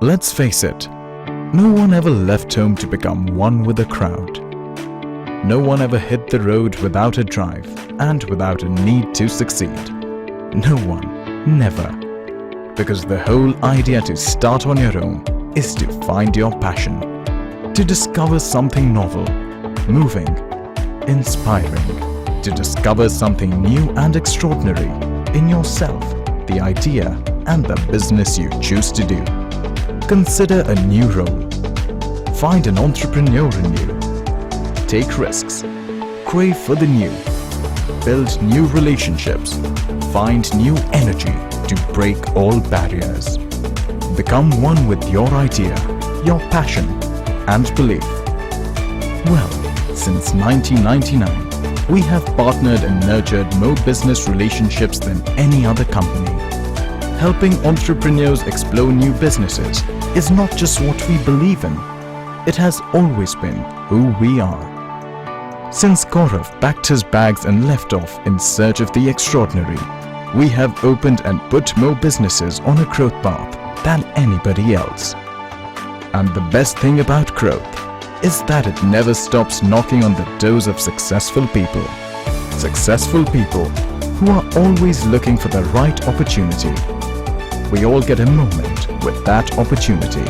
Let's face it, no one ever left home to become one with the crowd. No one ever hit the road without a drive and without a need to succeed. No one, never. Because the whole idea to start on your own is to find your passion, to discover something novel, moving, inspiring, to discover something new and extraordinary in yourself, the idea and the business you choose to do. Consider a new role. Find an entrepreneur in you. Take risks. Crave for the new. Build new relationships. Find new energy to break all barriers. Become one with your idea, your passion and belief. Well, since 1999, we have partnered and nurtured more business relationships than any other company. Helping entrepreneurs explore new businesses is not just what we believe in. It has always been who we are. Since Gaurav packed his bags and left off in search of the extraordinary, we have opened and put more businesses on a growth path than anybody else. And the best thing about growth is that it never stops knocking on the doors of successful people. Successful people who are always looking for the right opportunity. We all get a moment with that opportunity.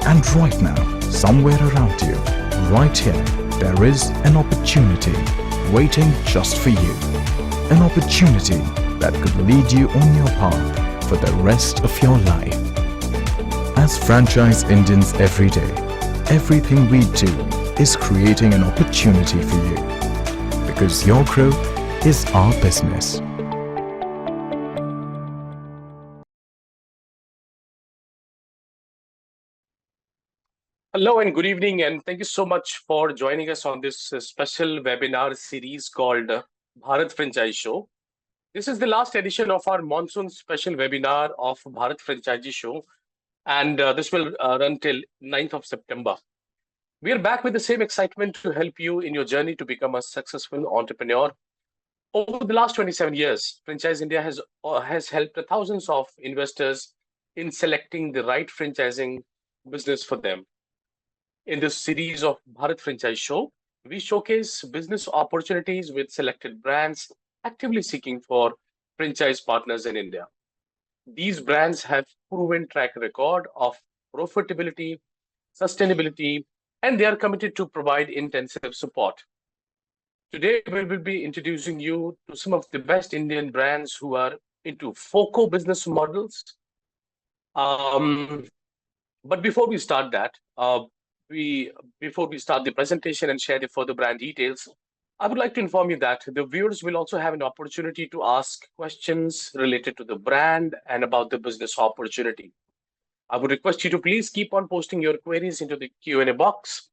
And right now, somewhere around you, right here, there is an opportunity waiting just for you. An opportunity that could lead you on your path for the rest of your life. As franchise Indians every day, everything we do is creating an opportunity for you. Because your growth is our business. Hello and good evening, and thank you so much for joining us on this special webinar series called Bharat Franchise Show. This is the last edition of our monsoon special webinar of Bharat Franchise Show, and this will run till 9th of September. We are back with the same excitement to help you in your journey to become a successful entrepreneur. Over the last 27 years, Franchise India has helped thousands of investors in selecting the right franchising business for them. In this series of Bharat Franchise Show, we showcase business opportunities with selected brands actively seeking for franchise partners in India. These brands have proven track record of profitability, sustainability, and they are committed to provide intensive support. Today, we will be introducing you to some of the best Indian brands who are into FOCO business models. But before we start that, before we start the presentation and share the further brand details, I would like to inform you that the viewers will also have an opportunity to ask questions related to the brand and about the business opportunity. I would request you to please keep on posting your queries into the Q&A box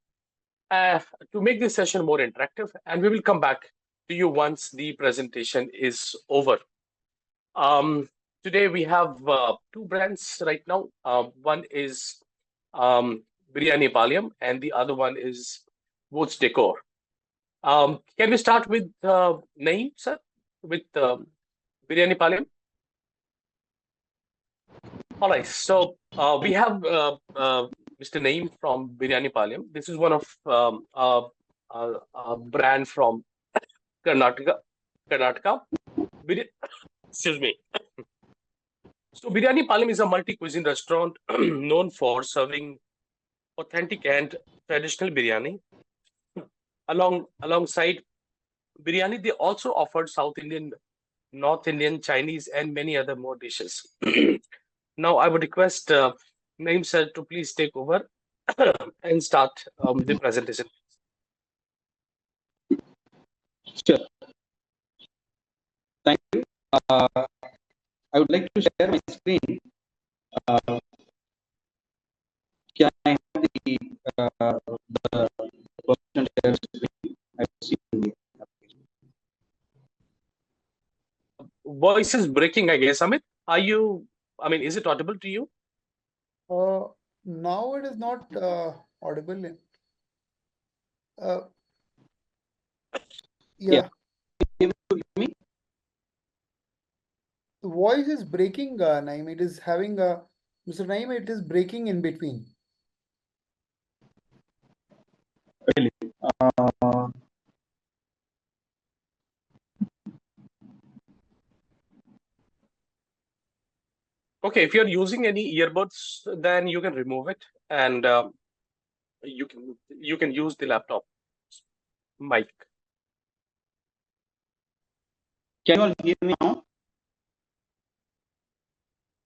to make this session more interactive, and we will come back to you once the presentation is over. Today we have two brands right now. One is Biryani Palyam, and the other one is Woods Decor. Can we start with Naeem, sir, with Biryani Palyam? All right, so we have Mr. Naeem from Biryani Palyam. This is one of a brand from Karnataka. Excuse me. So Biryani Palyam is a multi-cuisine restaurant known for serving authentic and traditional biryani. Alongside biryani, they also offered South Indian, North Indian, Chinese, and many other more dishes. Now, I would request Naeem sir to please take over and start the presentation. Sure. Thank you. I would like to share my screen. Can I have the person share screen? I see the Voice is breaking, I guess. Amit, is it audible to you? Now it is not audible. Yeah. Able to hear me? The voice is breaking, Naeem. It is having a Mr. Naeem, it is breaking in between. Really. Okay, if you're using any earbuds, then you can remove it, and you can use the laptop mic. Can you all hear me now?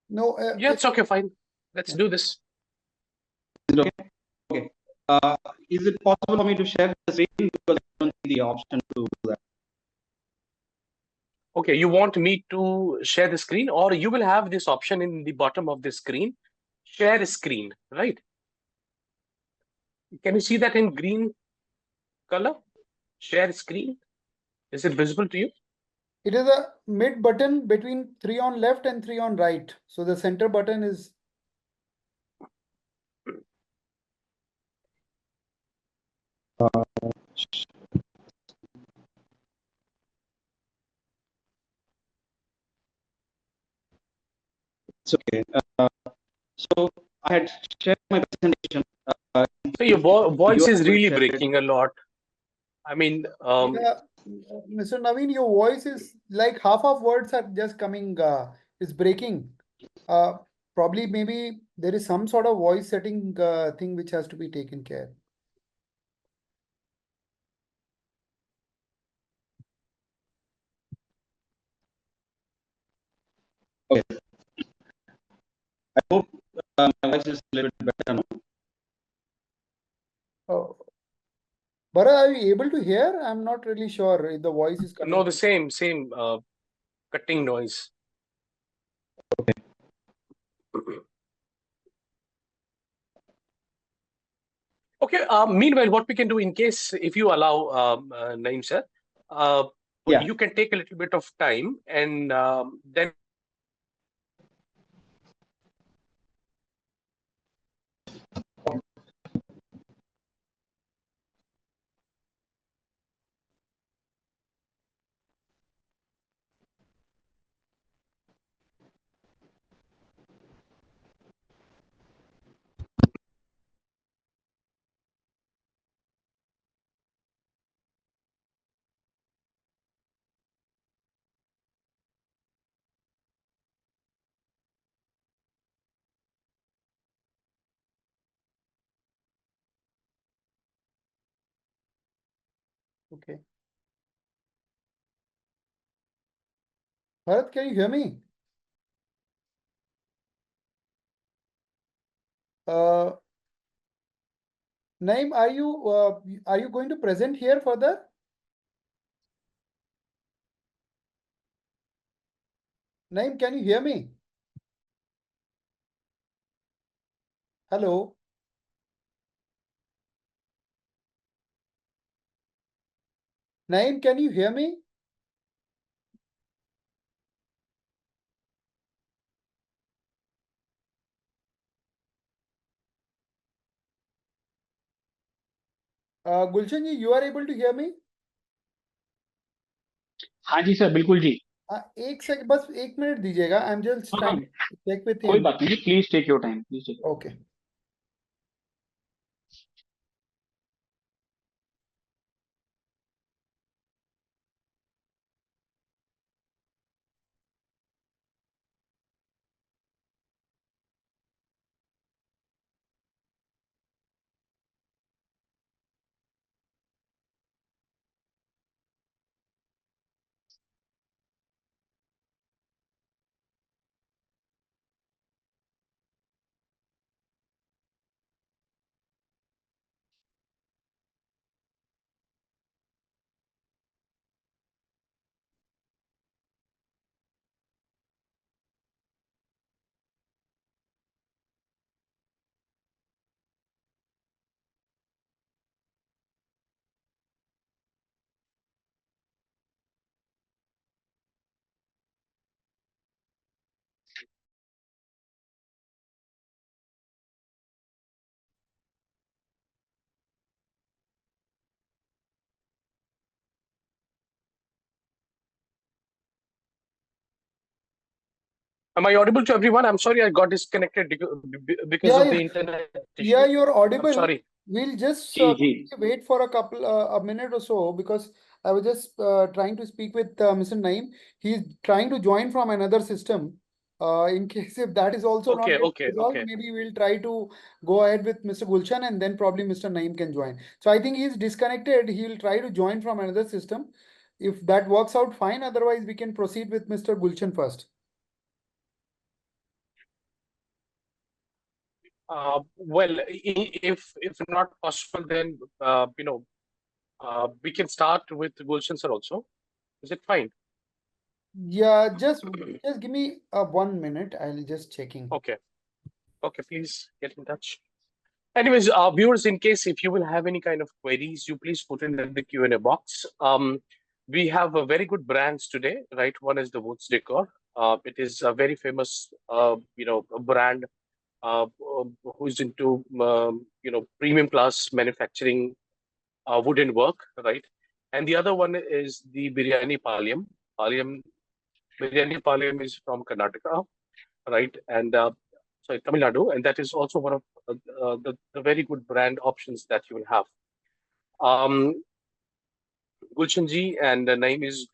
No, Yeah, it's okay, fine. Let's do this. Is it okay? Okay. Is it possible for me to share the screen because I don't see the option to do that? Okay, you want me to share the screen, or you will have this option in the bottom of the screen, share screen, right? Can you see that in green color? Share screen. Is it visible to you? it is a mid button between 3 on left and 3 on right. So the center button is It's okay. So I had shared my presentation. So your You voice are is able to really share it. breaking a lot. I mean, yeah, Mr. Naveen, your voice is like half of words are just coming, it's breaking. Uh, Probably maybe there is some sort of voice setting thing which has to be taken care. Okay. I hope my voice is a little bit better now. Oh, Bharat, are you able to hear? I'm not really sure if the voice is coming. no, the same cutting noise. Okay. Meanwhile, what we can do, in case if you allow, Naeem sir, uh, Yeah. you can take a little bit of time, and then Okay. Bharat, can you hear me? Uh, Naeem, are you going to present here further? Naeem, can you hear me? Hello. Naeem, can you hear me? Gulshan ji, you are able to hear me? हाँ जी sir, बिल्कुल जी। एक second, बस 1 minute दीजिएगा. I am just हाँ हाँ, trying check with कोई him. बात नहीं, please take your time, please take. Okay. Am I audible to everyone? I'm sorry, I got disconnected because Yeah, of the yeah. internet Yeah, issue. you're I'm audible. sorry. We'll just जी जी wait for a minute or so because I was just trying to speak with Mr. Naeem. He's trying to join from another system. In case if that is also not Okay, getting okay, resolved, okay. maybe we'll try to go ahead with Mr. Gulshan and then probably Mr. Naeem can join. So I think he's disconnected. He'll try to join from another system. If that works out, fine. Otherwise, we can proceed with Mr. Gulshan first. Well, if not possible, then we can start with Gulshan sir also. Is it fine? Yeah, just give me 1 minute. I'll just checking. Okay, okay. Please get in touch. Anyways, viewers, in case if you will have any kind of queries, you please put in the Q&A box. We have a very good brands today, right? One is the Woods Decor. It is a very famous, a brand who's into, premium class manufacturing wooden work, right? And the other one is the Biryani Palyam. Biryani Palyam is from Karnataka, right? And sorry, Tamil Nadu, and that is also one of the very good brand options that you will have. Gulshan ji and Naeem is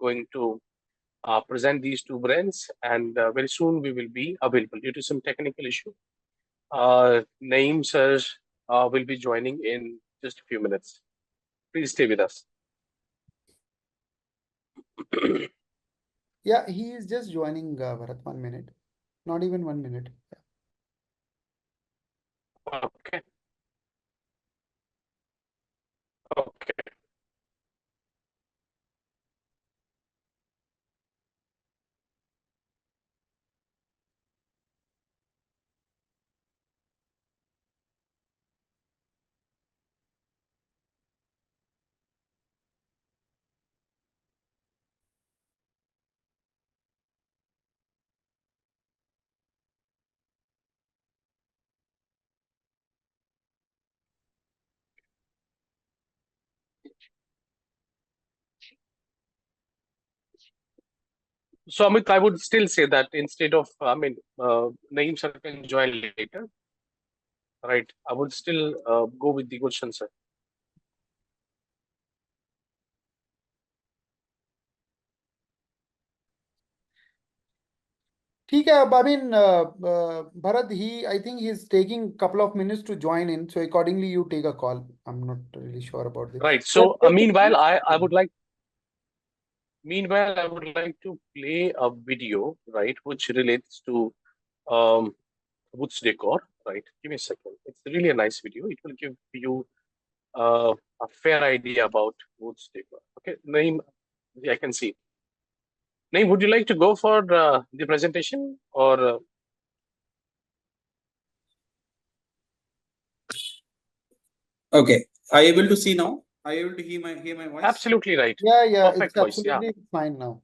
going to present these two brands, and very soon we will be available due to some technical issue. Naeem sir will be joining in just a few minutes. Please stay with us. Yeah, he is just joining, Bharat. 1 minute. Not even 1 minute. Okay. Okay. So Amit, I would still say that instead of, Naeem sir can join later, right? I would still go with the Gulshan sir. ठीक है अब I mean Bharat I think he's taking couple of minutes to join in so accordingly you take a call. I'm not really sure about this. Right. Just So take a meanwhile, minute. I would like to play a video, right, which relates to um, Woods Decor, right? Give me a second. It's really a nice video. It will give you a fair idea about Woods Decor. Okay, Naeem, yeah, I can see. Naeem, would you like to go for the presentation or? Okay. Are you able to see now? Are you able to hear my voice? Absolutely right. Yeah, Perfect it's voice. Yeah. absolutely fine now.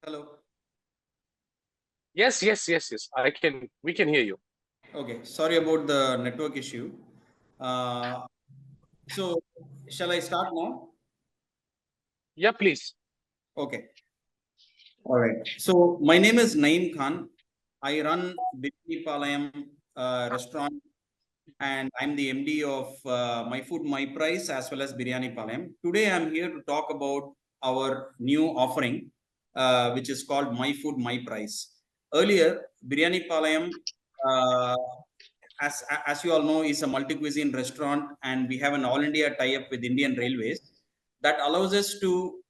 Hello. Yes. We can hear you. Okay. Sorry about the network issue. So shall I start now? Yeah, please. Okay. All right. So my name is Naeem Khan. I run Biryani Palayam restaurant, and I'm the MD of My Food My Price as well as Biryani Palayam. Today I'm here to talk about our new offering, which is called My Food My Price. Earlier, Biryani Palayam, uh, as you all know, is a multi-cuisine restaurant, and we have an all India tie-up with Indian Railways that allows us to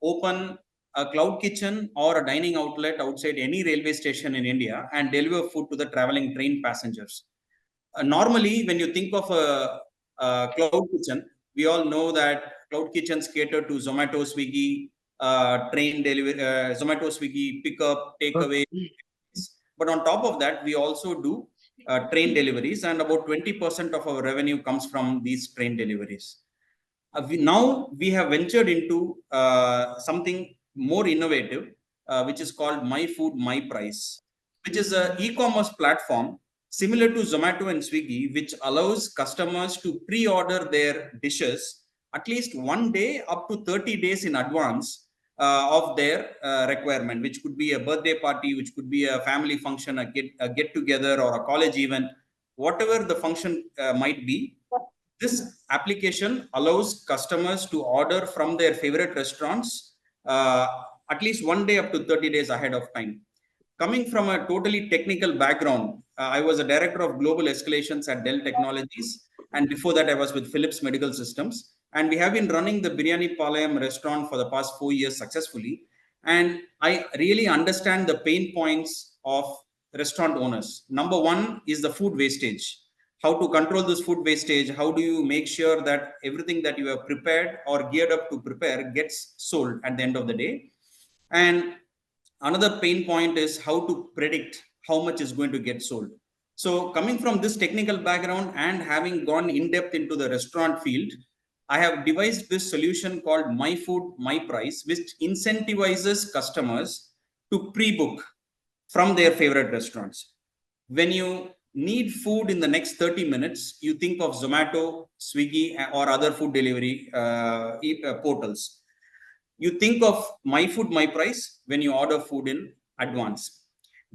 open a cloud kitchen or a dining outlet outside any railway station in India and deliver food to the traveling train passengers. Normally, when you think of a cloud kitchen, we all know that cloud kitchens cater to Zomato, Swiggy, train delivery, Zomato, Swiggy, pickup, takeaway. But on top of that, we also do train deliveries, and about 20% of our revenue comes from these train deliveries. Now we have ventured into something more innovative, which is called My Food My Price, which is an e-commerce platform similar to Zomato and Swiggy, which allows customers to pre-order their dishes at least 1 day up to 30 days in advance of their requirement, which could be a birthday party, which could be a family function, a get together, or a college event, whatever the function might be. This application allows customers to order from their favorite restaurants at least one day up to 30 days ahead of time. Coming from a totally technical background, I was a director of global escalations at Dell Technologies. And before that, I was with Philips Medical Systems. And we have been running the Biryani Palayam restaurant for the past 4 years successfully. And I really understand the pain points of restaurant owners. Number one is the food wastage. How to control this food wastage? How do you make sure that everything that you have prepared or geared up to prepare gets sold at the end of the day? And another pain point is how to predict how much is going to get sold. So coming from this technical background and having gone in depth into the restaurant field, I have devised this solution called My Food, My Price, which incentivizes customers to pre-book from their favorite restaurants. When you need food in the next 30 minutes, you think of Zomato, Swiggy, or other food delivery portals. You think of My Food, My Price when you order food in advance.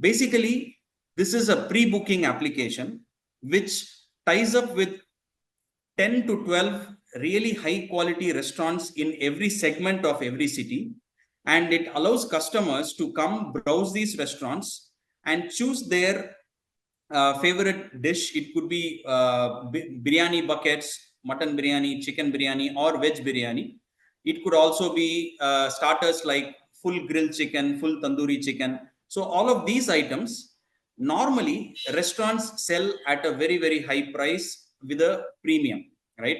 Basically, this is a pre-booking application which ties up with 10 to 12 really high quality restaurants in every segment of every city. And it allows customers to come browse these restaurants and choose their favorite dish. It could be biryani buckets, mutton biryani, chicken biryani, or veg biryani. It could also be starters like full grilled chicken, full tandoori chicken. So all of these items, normally restaurants sell at a very, very high price with a premium, right?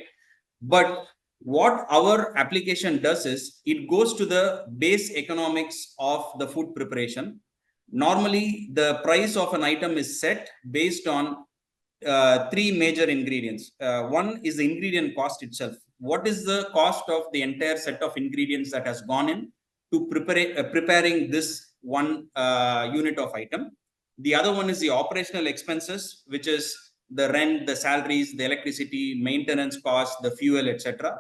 But what our application does is it goes to the base economics of the food preparation. Normally, the price of an item is set based on three major ingredients. One is the ingredient cost itself. What is the cost of the entire set of ingredients that has gone in to preparing this one unit of item? The other one is the operational expenses, which is the rent, the salaries, the electricity, maintenance costs, the fuel, etc.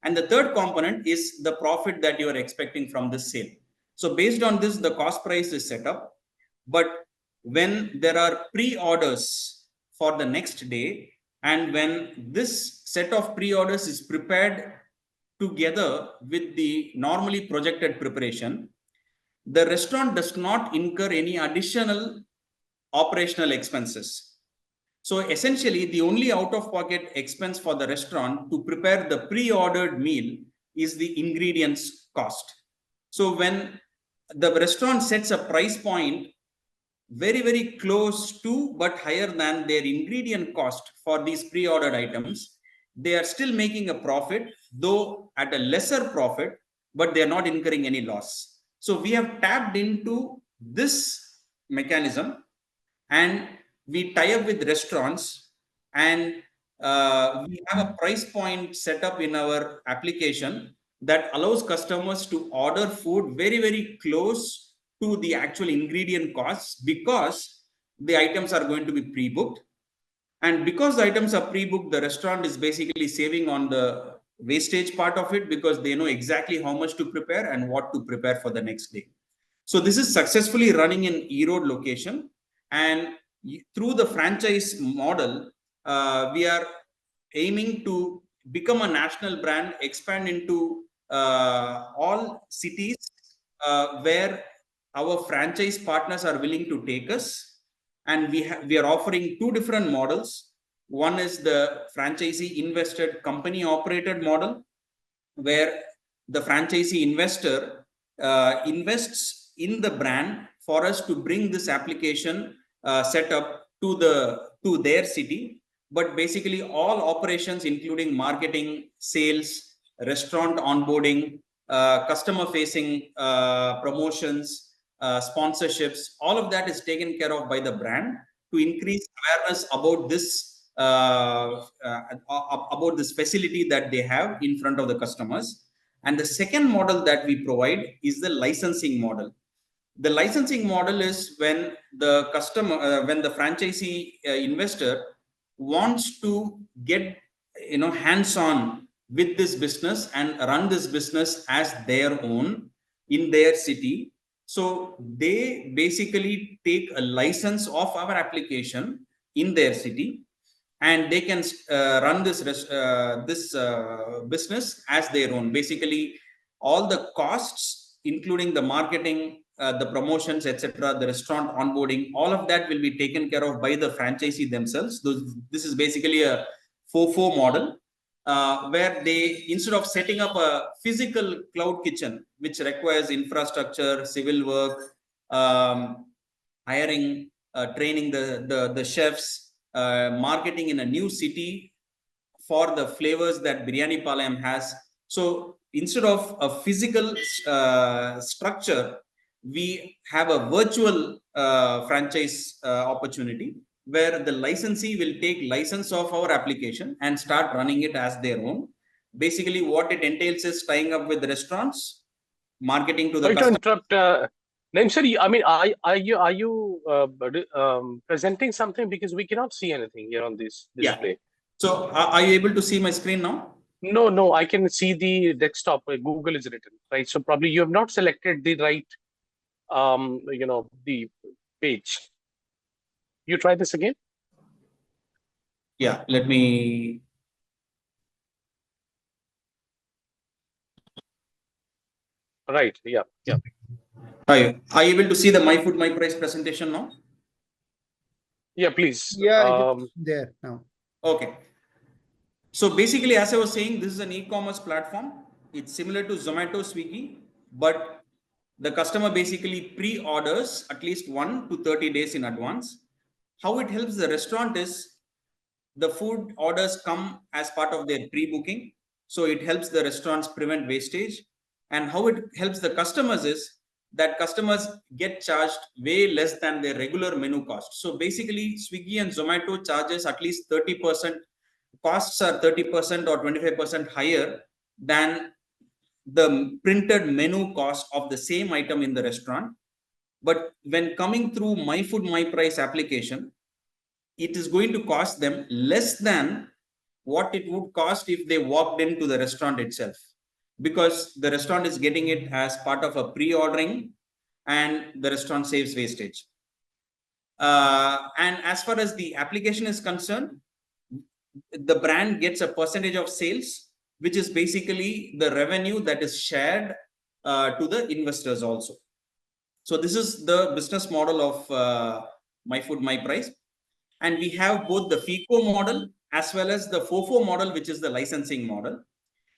And the third component is the profit that you are expecting from this sale. So based on this, the cost price is set up. But when there are pre-orders for the next day, and when this set of pre-orders is prepared together with the normally projected preparation, the restaurant does not incur any additional operational expenses. So essentially, the only out-of-pocket expense for the restaurant to prepare the pre-ordered meal is the ingredients cost. So when the restaurant sets a price point very, very close to but higher than their ingredient cost for these pre-ordered items, they are still making a profit, though at a lesser profit, but they are not incurring any loss. So we have tapped into this mechanism and we tie up with restaurants, and we have a price point set up in our application that allows customers to order food very, very close to the actual ingredient costs, because the items are going to be pre-booked. And because the items are pre-booked, the restaurant is basically saving on the wastage part of it, because they know exactly how much to prepare and what to prepare for the next day. So this is successfully running in Erode location. And through the franchise model, we are aiming to become a national brand, expand into all cities where our franchise partners are willing to take us. And we are offering two different models. One is the franchisee invested company operated model, where the franchisee investor invests in the brand for us to bring this application set up to their city. But basically all operations, including marketing, sales, restaurant onboarding, customer facing promotions, sponsorships, all of that is taken care of by the brand to increase awareness about this facility that they have in front of the customers. And the second model that we provide is the licensing model. The licensing model is when the customer, when the franchisee investor wants to get hands-on with this business and run this business as their own. in their city. So they basically take a license of our application in their city, and they can run this business as their own. Basically, all the costs, including the marketing, the promotions, etc., the restaurant onboarding, all of that will be taken care of by the franchisee themselves. This is basically a FOFO model, where they, instead of setting up a physical cloud kitchen, which requires infrastructure, civil work, hiring, training the chefs, marketing in a new city for the flavors that Biryani Palayam has. So instead of a physical structure, we have a virtual franchise opportunity, where the licensee will take license of our application and start running it as their own. Basically, what it entails is tying up with the restaurants, marketing to the Sorry to customer. interrupt. Naim sir, I mean, are you presenting something, because we cannot see anything here on this display? Yeah. So are you able to see my screen now? No, I can see the desktop where Google is written, right? So probably you have not selected the right, the page. You try this again. Yeah, let me. Right. Yeah. Are you able to see the My Food My Price presentation now? Yeah, please. Yeah, it is there now. Okay. So basically, as I was saying, this is an e-commerce platform. It's similar to Zomato, Swiggy, but the customer basically pre-orders at least 1 to 30 days in advance. How it helps the restaurant is, the food orders come as part of their pre-booking. So it helps the restaurants prevent wastage. And how it helps the customers is that customers get charged way less than their regular menu cost. So basically, Swiggy and Zomato charges at least 30%. Costs are 30% or 25% higher than the printed menu cost of the same item in the restaurant. But when coming through My Food My Price application, it is going to cost them less than what it would cost if they walked into the restaurant itself, because the restaurant is getting it as part of a pre-ordering, and the restaurant saves wastage. And as far as the application is concerned, the brand gets a percentage of sales, which is basically the revenue that is shared to the investors also. So this is the business model of My Food My Price. And we have both the FICO model as well as the FOFO model, which is the licensing model.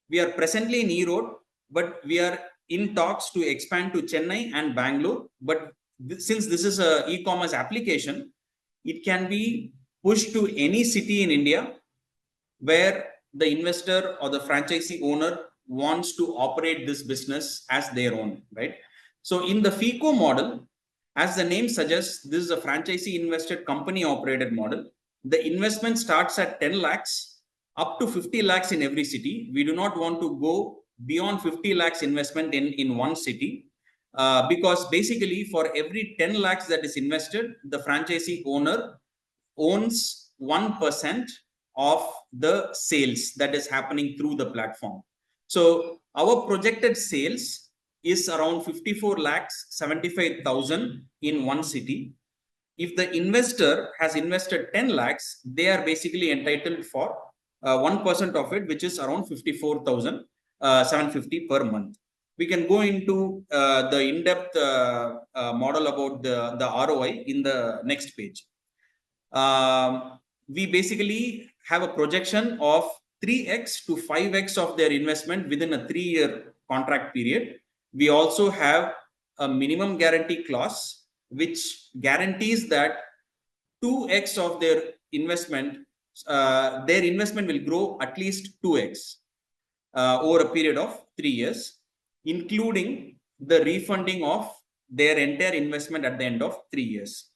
We are presently in Erode, but we are in talks to expand to Chennai and Bangalore. But since this is an e-commerce application, it can be pushed to any city in India where the investor or the franchisee owner wants to operate this business as their own, right? So in the FICO model, as the name suggests, this is a franchisee invested company operated model. The investment starts at 10 lakhs up to 50 lakhs in every city. We do not want to go beyond 50 lakhs investment in one city, because basically for every 10 lakhs that is invested, the franchisee owner owns 1% of the sales that is happening through the platform. So our projected sales is around 54 lakhs 75,000 in one city. If the investor has invested 10 lakhs, they are basically entitled for 1% of it, which is around 54,000 750 per month. We can go into the in-depth model about the ROI in the next page. We basically have a projection of 3x to 5x of their investment within a 3-year contract period. We also have a minimum guarantee clause, which guarantees that 2x of their investment will grow at least 2x over a period of 3 years, including the refunding of their entire investment at the end of 3 years.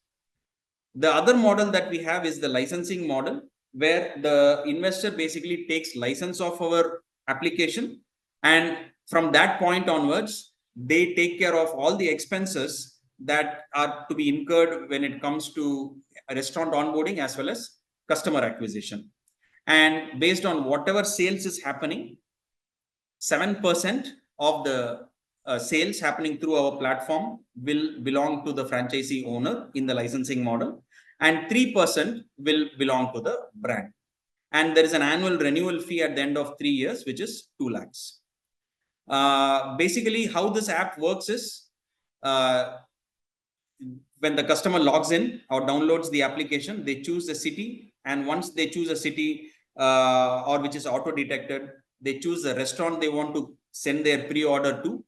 The other model that we have is the licensing model, where the investor basically takes license of our application, and from that point onwards, they take care of all the expenses that are to be incurred when it comes to restaurant onboarding as well as customer acquisition. And based on whatever sales is happening, 7% of the sales happening through our platform will belong to the franchisee owner in the licensing model, and 3% will belong to the brand. And there is an annual renewal fee at the end of 3 years, which is 2 lakhs. Basically, how this app works is when the customer logs in or downloads the application, they choose a city, and once they choose a city or which is auto detected, they choose the restaurant they want to send their pre-order to.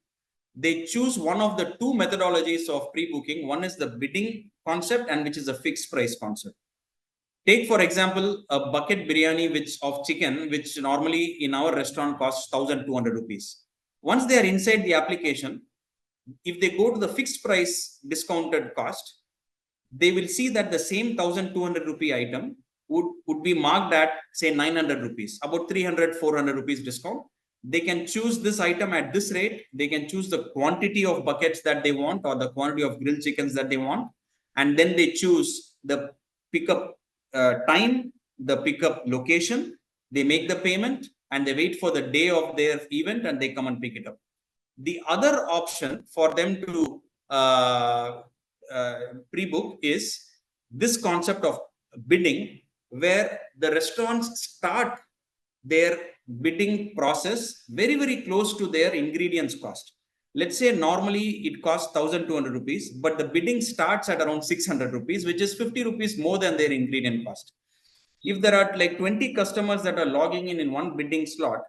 They choose one of the two methodologies of pre-booking. One is the bidding concept, and which is a fixed price concept. Take, for example, a bucket biryani of chicken, which normally in our restaurant costs 1,200 rupees. Once they are inside the application, if they go to the fixed price discounted cost, they will see that the same 1,200 rupee item would be marked at, say, 900 rupees, about 300, 400 rupees discount. They can choose this item at this rate. They can choose the quantity of buckets that they want or the quantity of grilled chickens that they want. And then they choose the pickup time, the pickup location. They make the payment and they wait for the day of their event and they come and pick it up. The other option for them to pre-book is this concept of bidding, where the restaurants start their bidding process very, very close to their ingredients cost. Let's say normally it costs 1,200 rupees, but the bidding starts at around 600 rupees, which is 50 rupees more than their ingredient cost. If there are like 20 customers that are logging in one bidding slot,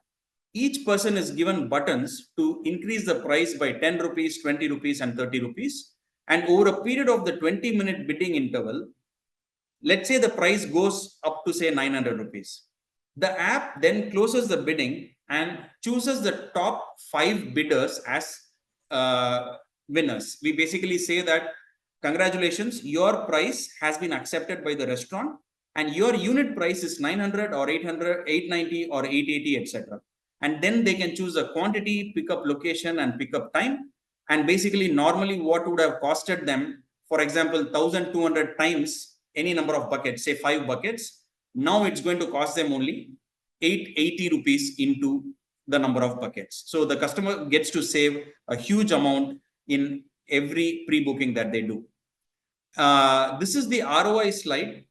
each person is given buttons to increase the price by 10 rupees, 20 rupees, and 30 rupees. And over a period of the 20-minute bidding interval, let's say the price goes up to, say, 900 rupees. The app then closes the bidding and chooses the top 5 bidders as winners. We basically say that, congratulations, your price has been accepted by the restaurant and your unit price is 900 or 800, 890 or 880, etc. And then they can choose a quantity, pickup location, and pickup time. And basically, normally what would have costed them, for example, 1,200 times any number of buckets, say 5 buckets, now it's going to cost them only 880 rupees into the number of buckets. So the customer gets to save a huge amount in every pre-booking that they do. This is the ROI slide.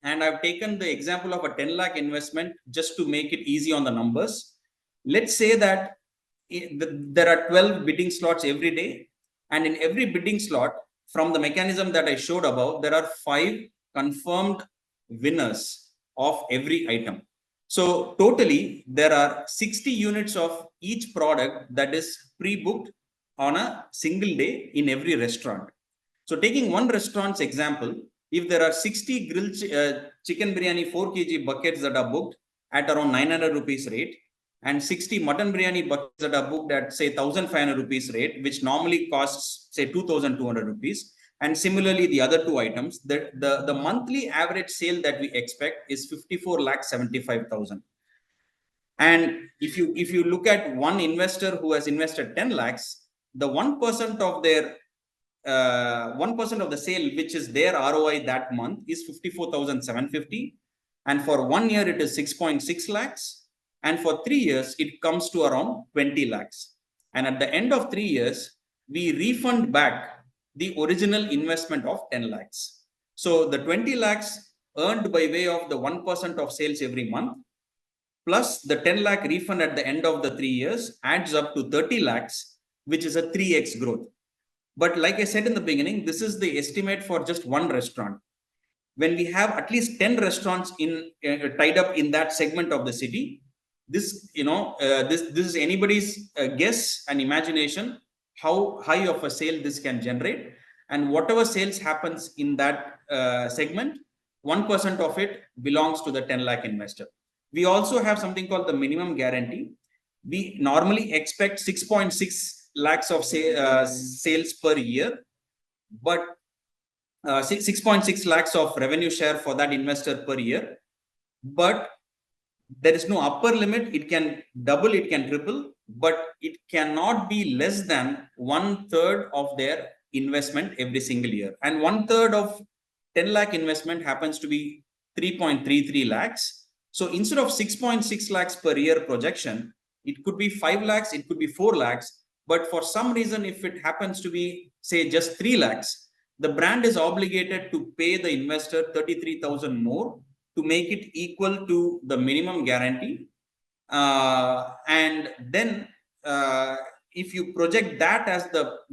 And I've taken the example of a 10 lakh investment just to make it easy on the numbers. Let's say that there are 12 bidding slots every day. And in every bidding slot, from the mechanism that I showed above, there are 5 confirmed winners of every item. So totally, there are 60 units of each product that is pre-booked on a single day in every restaurant. So taking one restaurant's example, if there are 60 grilled chicken biryani 4 kg buckets that are booked at around 900 rupees rate, and 60 mutton biryani buckets that are booked at, say, 1,500 rupees rate, which normally costs, say, 2,200 rupees. And similarly, the other 2 items, the monthly average sale that we expect is 54,75,000. And if you look at one investor who has invested 10 lakhs, the 1% of their 1% of the sale, which is their ROI that month, is 54,750. And for 1 year, it is 6.6 lakhs. And for 3 years, it comes to around 20 lakhs. And at the end of 3 years, we refund back the original investment of 10 lakhs. So the 20 lakhs earned by way of the 1% of sales every month, plus the 10 lakh refund at the end of the 3 years adds up to 30 lakhs, which is a 3x growth. But like I said in the beginning, this is the estimate for just one restaurant. When we have at least 10 restaurants tied up in that segment of the city, this is anybody's guess and imagination how high of a sale this can generate. And whatever sales happens in that segment, 1% of it belongs to the 10 lakh investor. We also have something called the minimum guarantee. We normally expect 6.6 lakhs of sales per year, but 6.6 lakhs of revenue share for that investor per year. But there is no upper limit. It can double, it can triple, but it cannot be less than 1/3 of their investment every single year. And 1/3 of 10 lakh investment happens to be 3.33 lakhs. So instead of 6.6 lakhs per year projection, it could be 5 lakhs, it could be 4 lakhs. But for some reason, if it happens to be, say, just 3 lakhs, the brand is obligated to pay the investor 33,000 more to make it equal to the minimum guarantee. And then if you project that as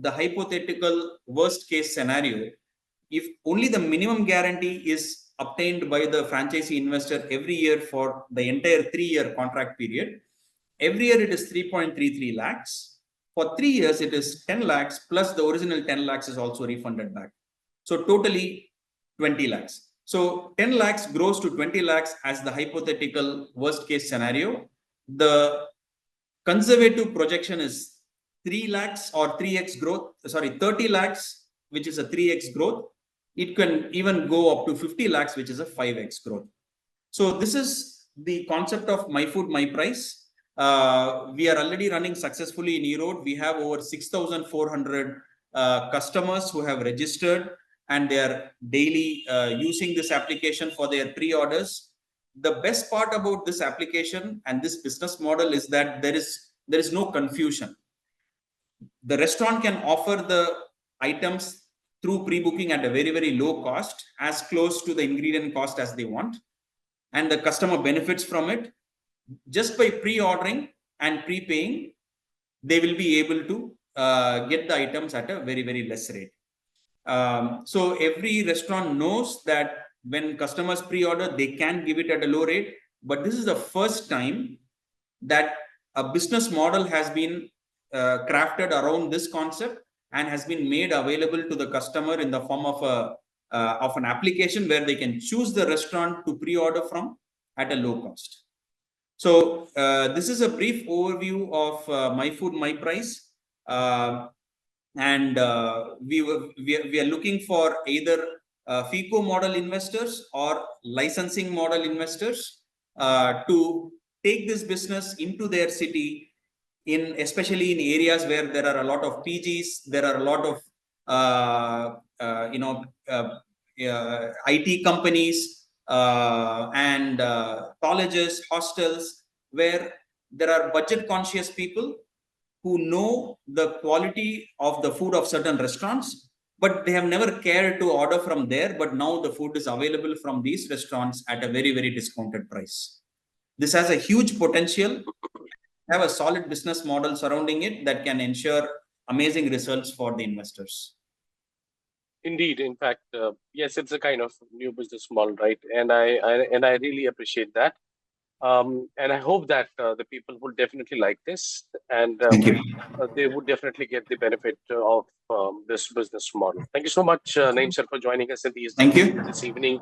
the hypothetical worst case scenario, if only the minimum guarantee is obtained by the franchisee investor every year for the entire 3-year contract period, every year it is 3.33 lakhs. For 3 years, it is 10 lakhs plus the original 10 lakhs is also refunded back. So totally 20 lakhs. So 10 lakhs grows to 20 lakhs as the hypothetical worst case scenario. The conservative projection is 3 lakhs or 3x growth, 30 lakhs, which is a 3x growth. It can even go up to 50 lakhs, which is a 5x growth. So this is the concept of My Food, My Price. We are already running successfully in Erode. We have over 6,400 customers who have registered, and they are daily using this application for their pre-orders. The best part about this application and this business model is that there is no confusion. The restaurant can offer the items through pre-booking at a very, very low cost, as close to the ingredient cost as they want. And the customer benefits from it. Just by pre-ordering and prepaying, they will be able to get the items at a very, very less rate. So every restaurant knows that when customers pre-order, they can give it at a low rate. But this is the first time that a business model has been crafted around this concept and has been made available to the customer in the form of an application where they can choose the restaurant to pre-order from at a low cost. So this is a brief overview of My Food, My Price. And we are looking for either FICO model investors or licensing model investors to take this business into their city, especially in areas where there are a lot of PGs, there are a lot of IT companies and colleges, hostels, where there are budget conscious people who know the quality of the food of certain restaurants, but they have never cared to order from there. But now the food is available from these restaurants at a very, very discounted price. This has a huge potential. Have a solid business model surrounding it that can ensure amazing results for the investors. Indeed, in fact, yes, it's a kind of new business model, right? And I really appreciate that. And I hope that the people would definitely like this, and they would definitely get the benefit of this business model. Thank you so much, Naeem sir, for joining us in this evening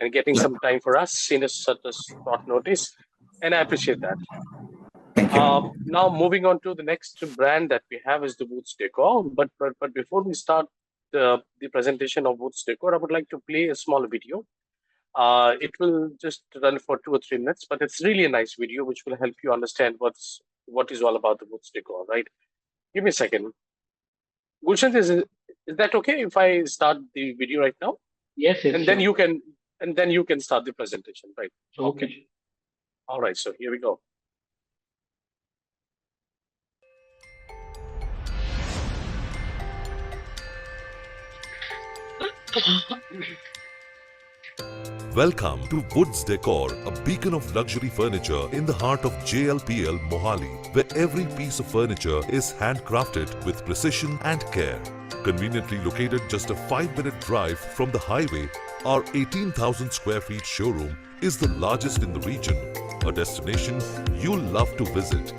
and getting some time for us in such a short notice. And I appreciate that. Now moving on to the next brand that we have is the Woods Decor. But before we start the presentation of Woods Decor, I would like to play a small video. It will just run for 2 or 3 minutes, but it's really a nice video which will help you understand what is all about the Woods Decor, right? Give me a second. Gulshan, is that okay if I start the video right now? Yes, yes. And then you can start the presentation, right? Okay. All right, so here we go. Welcome to Woods Decor, a beacon of luxury furniture in the heart of JLPL Mohali, where every piece of furniture is handcrafted with precision and care. Conveniently located just a 5-minute drive from the highway, our 18,000 square feet showroom is the largest in the region, a destination you'll love to visit.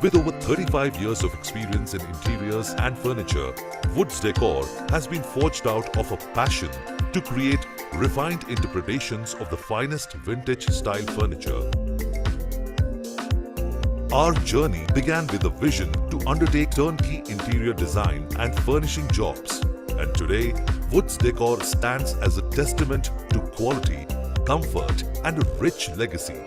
With over 35 years of experience in interiors and furniture, Woods Decor has been forged out of a passion to create refined interpretations of the finest vintage style furniture. Our journey began with a vision to undertake turnkey interior design and furnishing jobs. And today, Woods Decor stands as a testament to quality, comfort, and a rich legacy.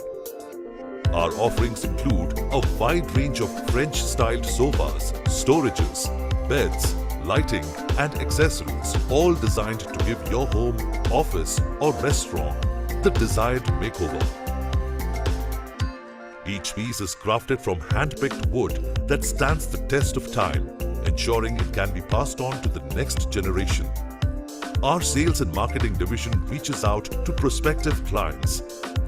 Our offerings include a wide range of French-styled sofas, storages, beds, lighting, and accessories, all designed to give your home, office, or restaurant the desired makeover. Each piece is crafted from hand-picked wood that stands the test of time, ensuring it can be passed on to the next generation. Our sales and marketing division reaches out to prospective clients,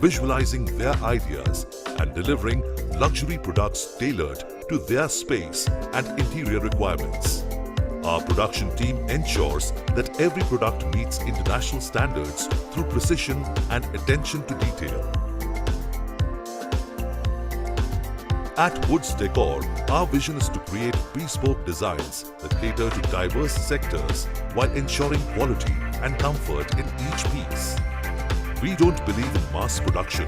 visualizing their ideas and delivering luxury products tailored to their space and interior requirements. Our production team ensures that every product meets international standards through precision and attention to detail. At Woods Decor, our vision is to create bespoke designs that cater to diverse sectors while ensuring quality and comfort in each piece. We don't believe in mass production.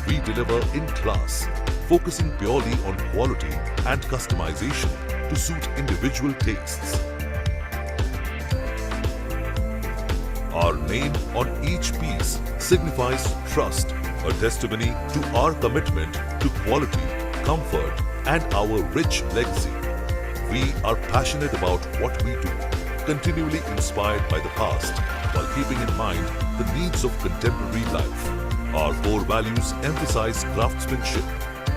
We deliver in class, focusing purely on quality and customization to suit individual tastes. Our name on each piece signifies trust, a testimony to our commitment to quality, comfort, and our rich legacy. We are passionate about what we do, continually inspired by the past, while keeping in mind the needs of contemporary life. Our core values emphasize craftsmanship,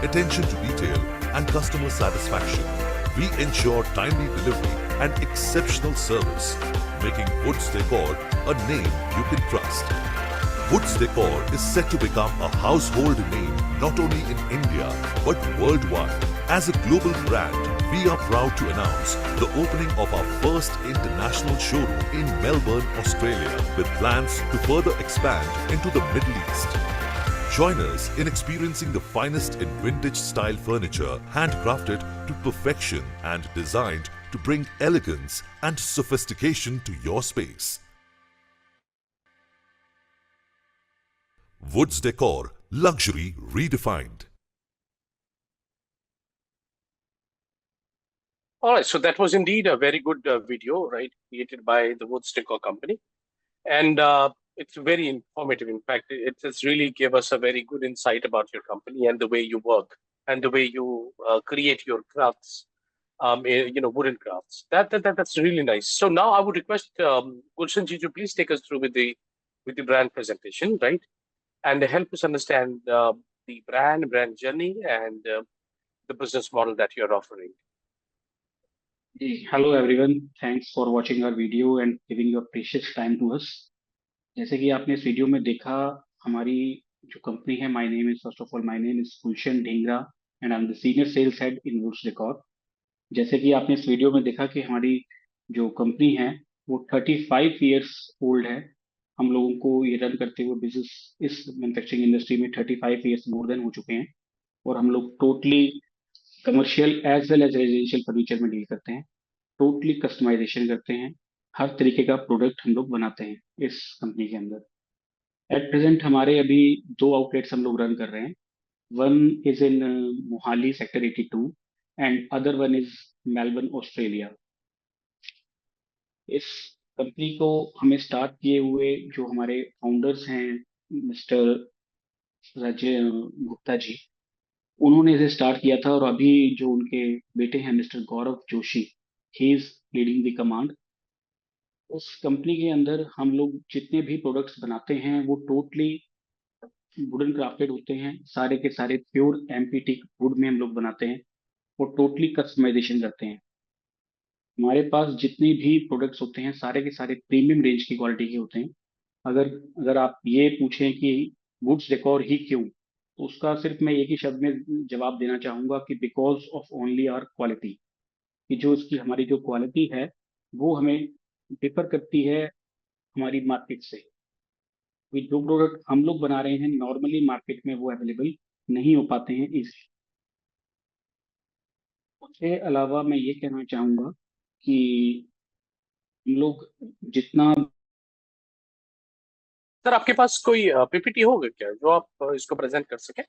attention to detail, and customer satisfaction. We ensure timely delivery and exceptional service, making Woods Decor a name you can trust. Woods Decor is set to become a household name not only in India but worldwide. As a global brand, we are proud to announce the opening of our first international showroom in Melbourne, Australia, with plans to further expand into the Middle East. Join us in experiencing the finest in vintage style furniture, handcrafted to perfection and designed to bring elegance and sophistication to your space. Woods Decor, luxury redefined. All right, so that was indeed a very good video, right, created by the Woods Decor company. And it's very informative. In fact, it's really gave us a very good insight about your company and the way you work and the way you create your crafts, wooden crafts. That's really nice. So now I would request Gulshan ji to please take us through with the brand presentation, right, and help us understand the brand journey and the business model that you're offering. Hello everyone, thanks for watching our video and giving your precious time to us. जैसे कि आपने इस video में देखा, हमारी जो company है, my name is first of all my name is Gulshan Dhingra and I am the senior sales head in Woods Decor. जैसे कि आपने इस वीडियो में देखा कि हमारी जो कंपनी है वो 35 इयर्स ओल्ड है। हम लोगों को ये रन करते हुए बिजनेस इस मैन्युफैक्चरिंग इंडस्ट्री में 35 इयर्स मोर देन हो चुके हैं और हम लोग totally commercial as well as residential furniture में डील करते हैं, टोटली कस्टमाइजेशन करते हैं, हर तरीके का प्रोडक्ट हम लोग बनाते हैं इस कंपनी के अंदर। एट प्रेजेंट हमारे अभी 2 आउटलेट्स हम लोग रन कर रहे हैं। One is in Mohali sector 82 and other one is Melbourne Australia. इस कंपनी को हमें स्टार्ट किए हुए जो हमारे फाउंडर्स हैं मिस्टर राजे गुप्ता जी, उन्होंने इसे स्टार्ट किया था और अभी जो उनके बेटे हैं mister Gaurav Joshi, he is leading the command. उस कंपनी के अंदर हम लोग जितने भी प्रोडक्ट्स बनाते हैं वो टोटली वुडन क्राफ्टेड होते हैं, सारे के सारे प्योर एमपीटी वुड में हम लोग बनाते हैं और टोटली कस्टमाइजेशन करते हैं। हमारे पास जितने भी प्रोडक्ट्स होते हैं सारे के सारे प्रीमियम रेंज की क्वालिटी के होते हैं। अगर आप ये पूछें कि वुड्स डेकोर ही क्यों, तो उसका सिर्फ मैं एक ही शब्द में जवाब देना चाहूंगा कि because of only our quality. कि जो उसकी हमारी जो क्वालिटी है वो हमें डिफर करती है हमारी मार्केट से। कि जो प्रोडक्ट हम लोग बना रहे हैं नॉर्मली मार्केट में वो अवेलेबल नहीं हो पाते हैं इस। उसके अलावा मैं ये कहना चाहूंगा कि हम लोग जितना सर, आपके पास कोई पीपीटी होगा क्या जो आप इसको प्रेजेंट कर सकें?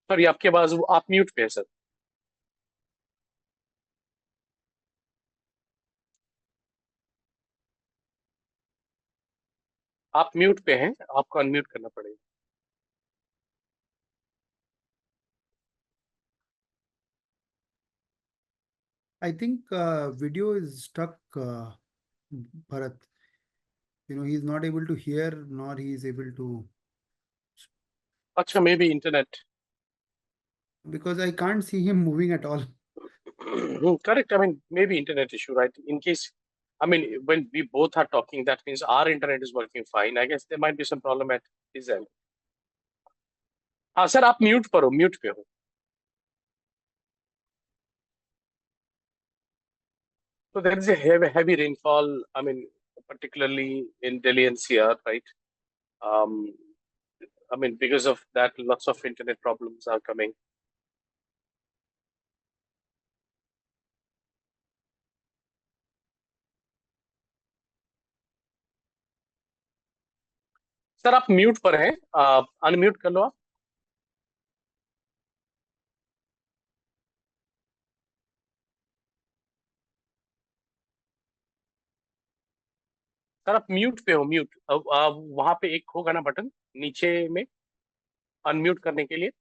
सर, ये आपकी आवाज आप म्यूट पे है सर। आप म्यूट पे हैं, आपको अनम्यूट करना पड़ेगा। I think video is stuck, Bharat. he's not able to hear, nor he is able to, Acha, maybe internet. because I can't see him moving at all. Correct. I mean, maybe internet issue, right? In case, I mean, when we both are talking, that means our internet is working fine. I guess there might be some problem at his end. हाँ sir, आप mute पर हो, mute पे हो. So there is a heavy rainfall. I mean, particularly in Delhi NCR, right? I mean, because of that, lots of internet problems are coming. Sir आप mute पर हैं, unmute कर लो आप. सर आप म्यूट पे हो, म्यूट. वहां पे एक होगा ना बटन नीचे में अनम्यूट करने के लिए.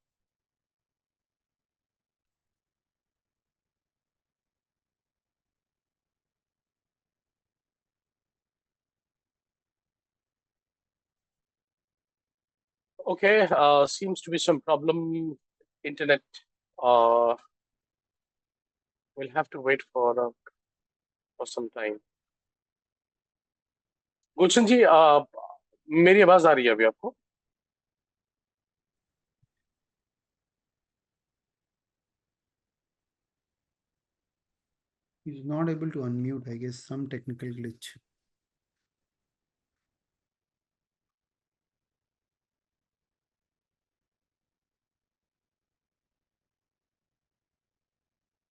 Okay, seems to be some problem. Internet. We'll have to wait for some time. गुलशन जी, मेरी आवाज आ रही है अभी आपको? He's not able to unmute, I guess, some technical glitch.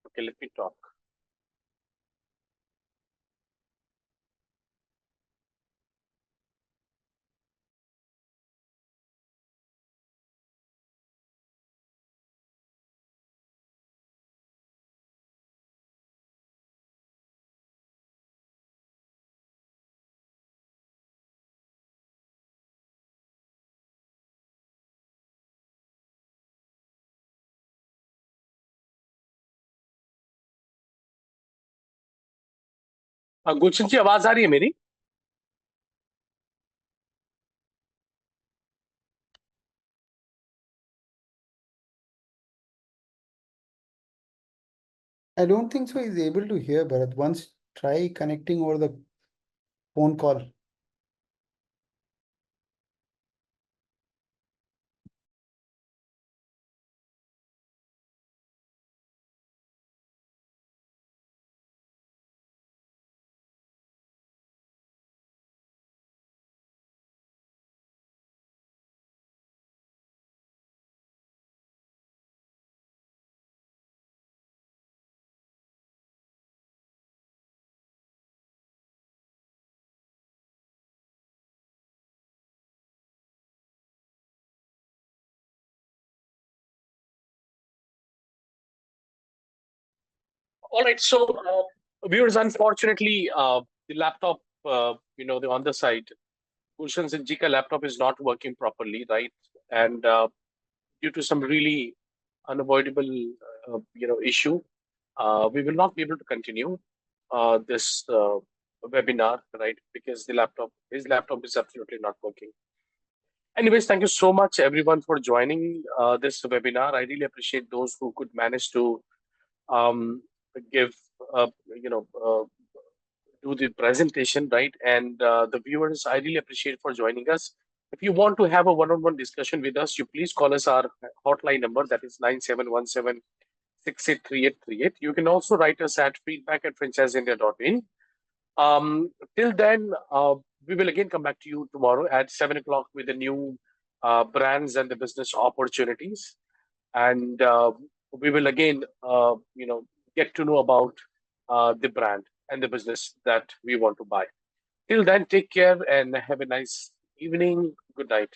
Okay, let me talk. गुलशन जी, आवाज आ रही है मेरी? I don't think so he's able to hear, Bharat. Once try connecting over the phone call. All right, so viewers, unfortunately, the laptop, the on the side, Gulshan Singh ji ka laptop is not working properly, right? And due to some really unavoidable, issue, we will not be able to continue this webinar, right? Because his laptop is absolutely not working. Anyways, thank you so much, everyone, for joining this webinar. I really appreciate those who could manage to give, do the presentation, right? And the viewers, I really appreciate for joining us. If you want to have a one-on-one discussion with us, you please call us our hotline number, that is 9717683838. You can also write us at feedback@franchiseindia.in. Till then, we will again come back to you tomorrow at 7 o'clock with the new brands and the business opportunities. And we will again, get to know about the brand and the business that we want to buy. Till then, take care and have a nice evening. Good night.